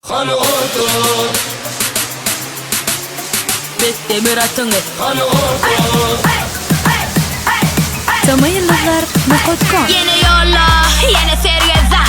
Hani otur Demir atını Hani otur Tama yıldızlar.com Yeni yolla, yeni sergezan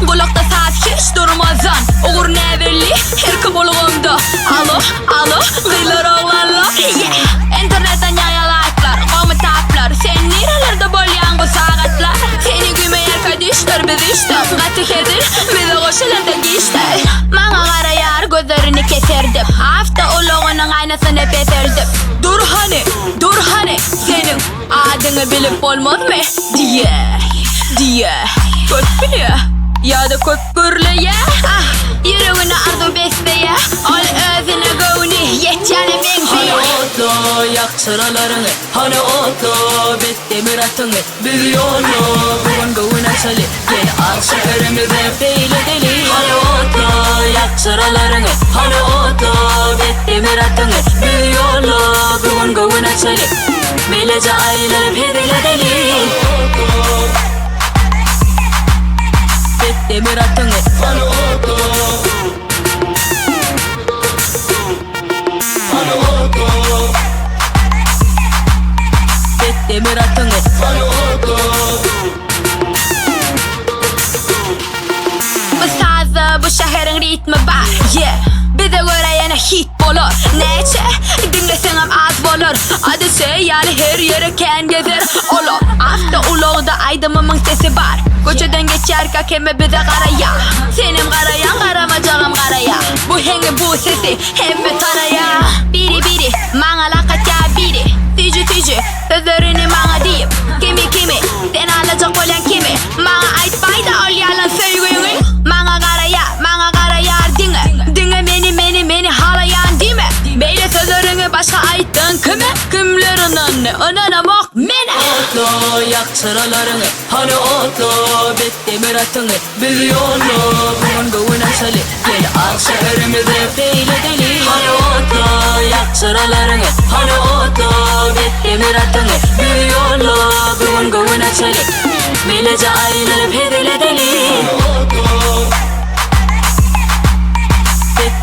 Kulakta saz hiç durmazan Uğur nevirli, herki bulğumda Alo, alo, gıylar oğlanlar yeah. İnternetten yayalaytlar, komutatlar Sen nerelerde bolyan bu saatlar Seni gümeyel kadişler biz işte Gatı kedir, bizi koşulanda gişler Mana kara yar gözlerini keserdim Hafta uluğunun aynasını peserdim Dur hani senin adını bilip olmaz mı? Diye Köt biliyor ya da köt gürlüye Yüreğine ardu besteye Ol özüne gövni yetçene Hani menfi otla yak sıralarını Hani otla bit demir atını Bir yolla bugün gövün açalı Gel al şekerimize feyle deli Hani otla yak sıralarını Hani otla bit demir atını Bir yolla bugün gövün açalı Bilece aylar pedile deli Demir atını Hani otur Hani otur Demir atını Hani otur Bu sazı bu şehrin ritmi var yeah. Bize göre yine hit bolur Neçe dinlesem az bolur Adı şey yani her yere ken gezer olur Hafta uluğda aydımımın sesi var Koçadan geçer keme bize karaya Senim karayan karamacağım karaya Bu hengi bu sesi hem bir taraya Biri mana lakatya biri Tücü sözlerini mana deyip Kimi sen alacak olan kimi Mana ait bayda ol yalan söylüğünü Mana karaya dinle beni halayan değil mi? Beyle sözlerini başka aittin kime? Kimlerin anne ananamak mene Otla yak sıralarını Hani otla bit demir atını Bir yolla bugün gövün açalı Gel al şekerimize feyle deli Hani otla yak sıralarını Hani otla bit demir atını Bir yolla bugün gövün açalı Bilece aylar pedile deli Hani otur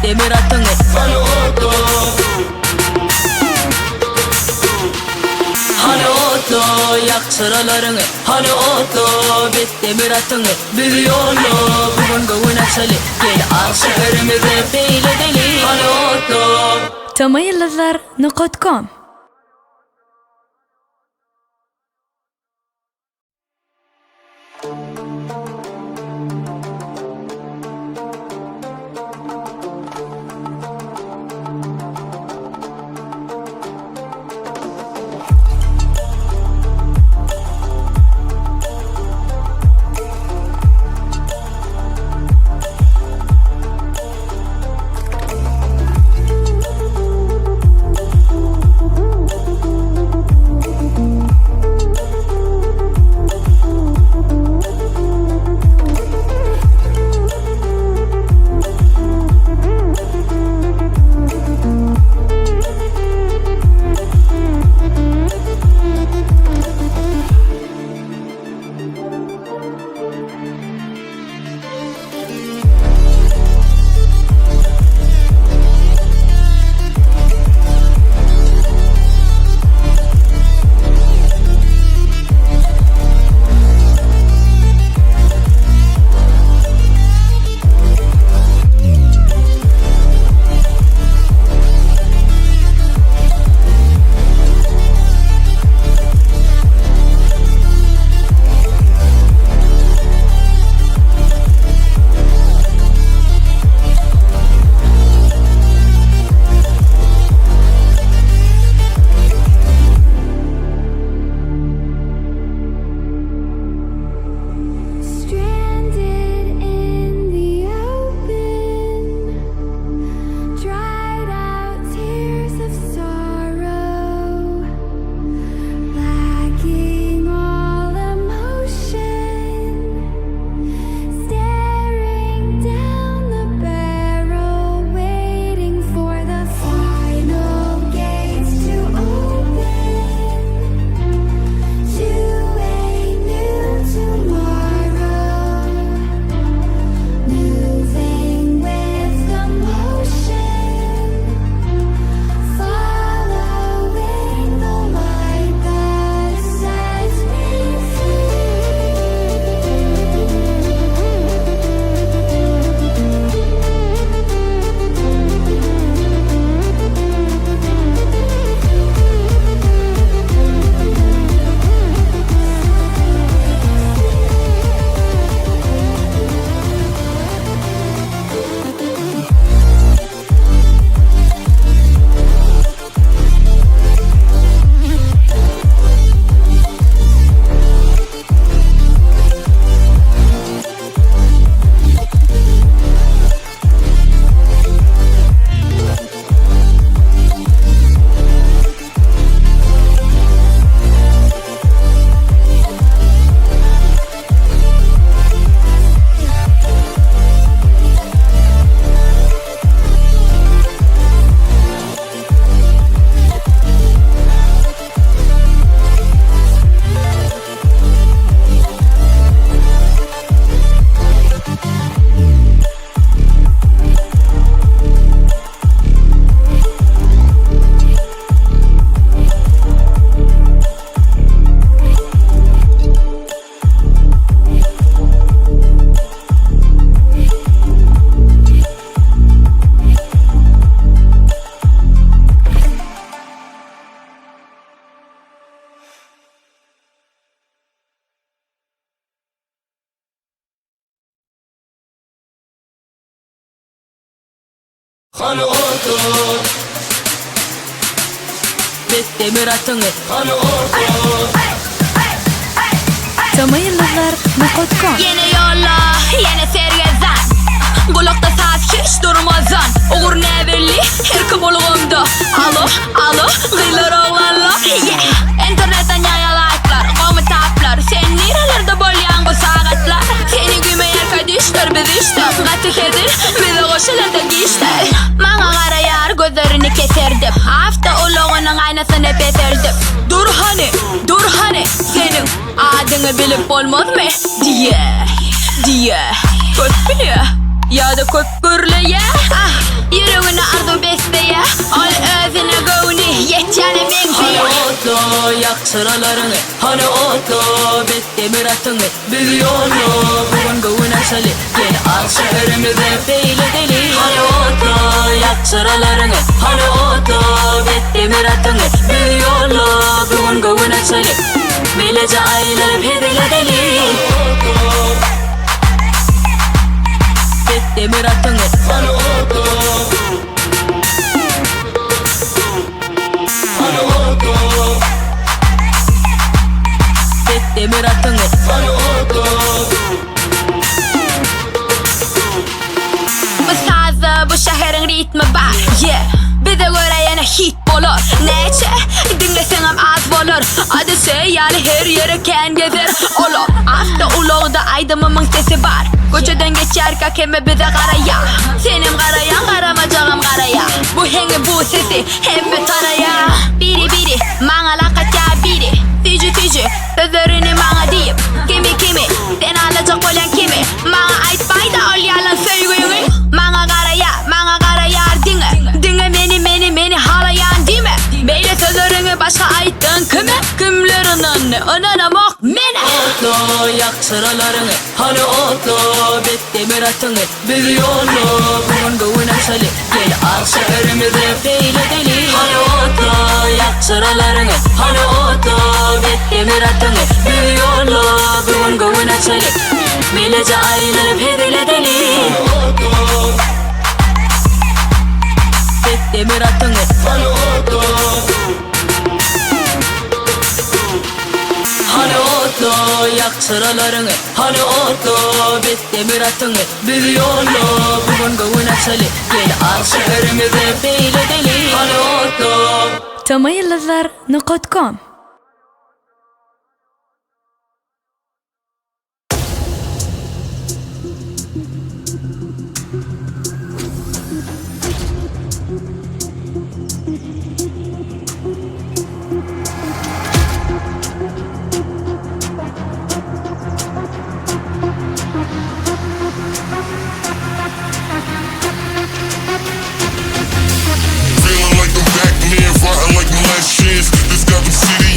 Demir atını Hani otur Hani otla yak sıralarını Hani otla bit demir atını Bir yolla bugün gövün açalı Gel al şekerimize feyle deli Hani otla Tama yıldızlar.com Hani otur Bitti miratını Hani otur Tamayıldızlar.com Yeni yolla, yeni sergezan Kulakta saz hiç durmazan Uğur nevirli, herkim olğumda Alo, alo, gıylar oğlanlar yeah. İnternetten yayalaytlar, qavmi taplar Sen nerelerde bolyan bu saatlar Seni gümeyel kadişler biz işte Gatı kedir, bizi koşularda gişler Mana qara yar gözlerini keserdim Hafta uluğunun aynasını peserdim Dur hani Senin adını bilip olmaz mı? Diye Köt biliyor ya da köt gürlüye Yüreğine ardu besteye Al özüne gövni yetcene menziye Hani otlu yak sıralarını Hani otlu bitti miratını Biz yollu bugün gövün asali Gel al şehrimize feyle deli Hani otlu yak sıralarını Hani otlu bitti miratını Biz yollu bugün gövün asali Bilece aylar pedile deli Bitti miratını Hani otlu Hani otlu Bitti miratını Hani otlu Bu sazı bu şehrin ritmi var yeah. Bize göre yine hit bolur Neçe dinlesem az bolur Adı yani her yere ken gezer olur Hafta uluğda aydımımın sesi var Koçadan geçer keme bize karaya Senin karayan karamacağım karaya Bu hengi bu sesi hep bir taraya Biri mana lakatya biri Tücü sözlerini mana deyip Kimi sen alacak olan kimi Mana ait bayda ol yalan söylüğünü Mana karaya dinle beni halayan değil mi? Böyle sözlerini başka aittin kime? Kimlerinin önenemek mene Otlu yak sıralarını Hani otlu bitti miratını Biz yollu bugün gövün asali Gel al şehrimize feyle deli Hani otlu yak sıralarını Hani otlu bitti miratını Biz yollu bugün gövün asali Bilece aylar pedile deli Bitti miratını Hani otlu Hani otlu yak sıralarını Hani otlu bitti miratını Biz yollu bugün gövün asali Gel al şehrimize feyle deli Hani otlu Tamayıldızlar.com Feeling like I'm back, man, rotten like my last chance. This got them city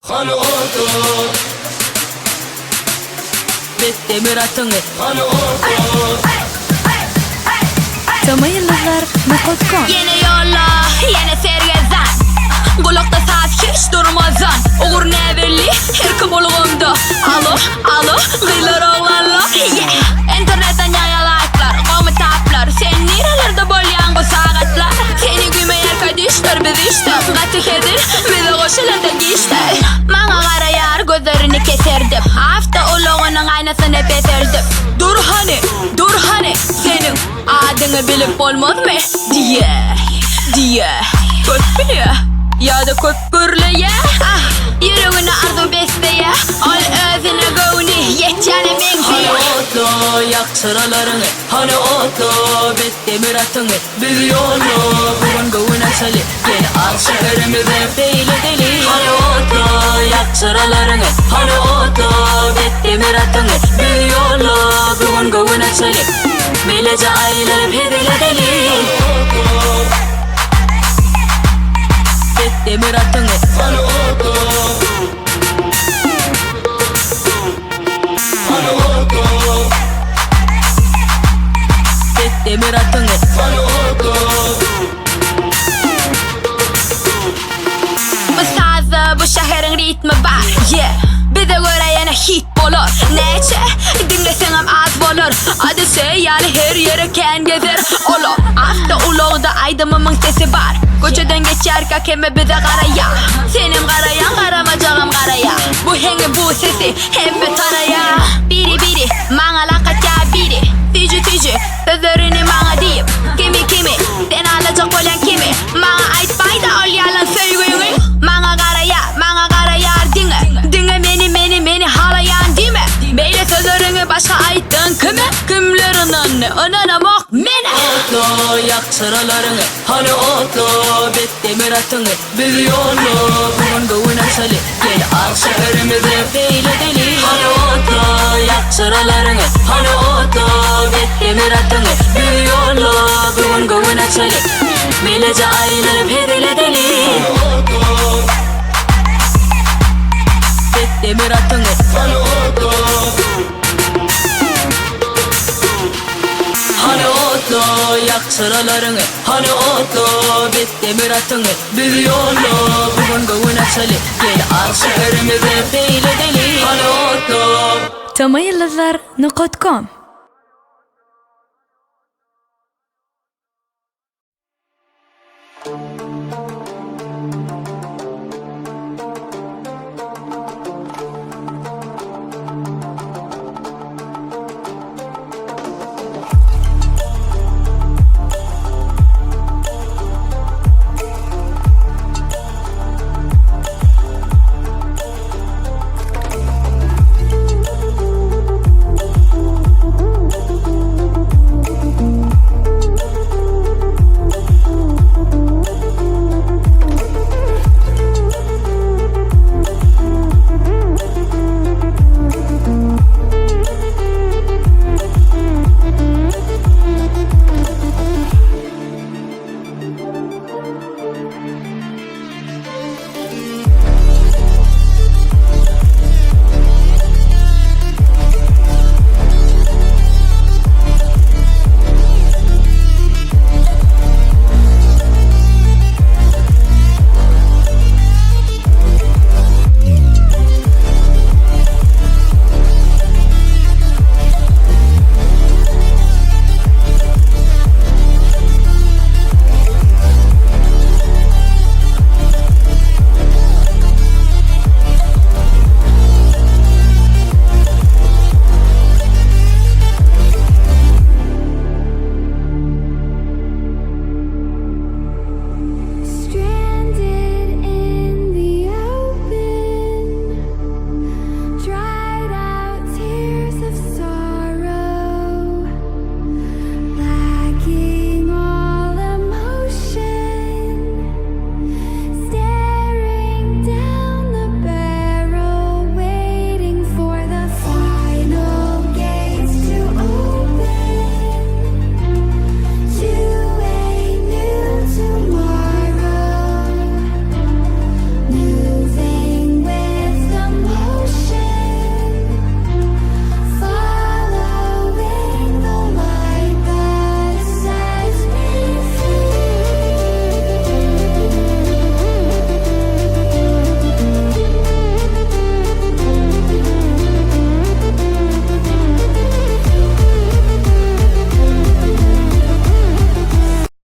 Hani oldu bitti Murat'ın hani oldu Tama yıldızlar.com Yeni yolla, yeni sergezan Kulakta saat hiç durmazan Uğur ne belli, her kim olğumda Alo, gıylar oğlanlar yeah. İnternetten yayalayıklar, komitaplar Sen nerelerde bolyan bu saatlar Seni gümeyar kadişler biz işte Katı kedir, bize koşularda geçler Bana kara yar gözlerini keserdim Hafta uluğunun aynasını beserdim Dur hani senin adını bilip olmaz mı diye Köp biliyor ya da köp gürlüye Yüreğine arzu besteye Al özüne gövni yetcene menziye Hani oldu yak sıralarını Hani oldu bitti Murat'ını Biz yolu bugün gövün açalı Gel al şehrimize feyle deli Hani oldu yak sıralarını Hani oldu bitti Murat'ını Biz yolu bugün gövün açalı Bilece aylanıp hedile deli Bitti Murat'ını Hani oldu Hani oldu Bitti Murat'ını Hani oldu Bu sazı bu şehrin ritmi var yeah. Bize göre yine hit bolur Neçe dinlesem az bolur Adı yani her yere ken gezer Olo hafta uluğda aydımımın sesi var Koçadan geçer keme bize karaya Senim karayan karamacağım karaya Bu hengi bu sesi hep bir tanaya Biri bana lakatya biri Tici sözlerini bana deyip Kimi sen alacak olan kimi Bana ait bayda ol yalan söylüğünü Bana karaya dinle beni halayan dime Beyle sözlerini başka aittin kime Kimlerinin önüne bak mene Oldu yak sıralarını Hani oldu bitti Murat'ını Biz yolu bugün gövün açalı Gel al şehrimize feyle deli Hani oldu yak sıralarını Hani oldu bitti Murat'ını Biz yolu bugün gövün açalı Bilece aylanıp hedile deli Bitti Murat'ını Hani oldu Hani oldu yak sıralarını Hani oldu bitti Murat'ını Biz yolu bugün gövün açalı Gel al şehrimize feyle deli Hani oldu Tama yıldızlar.com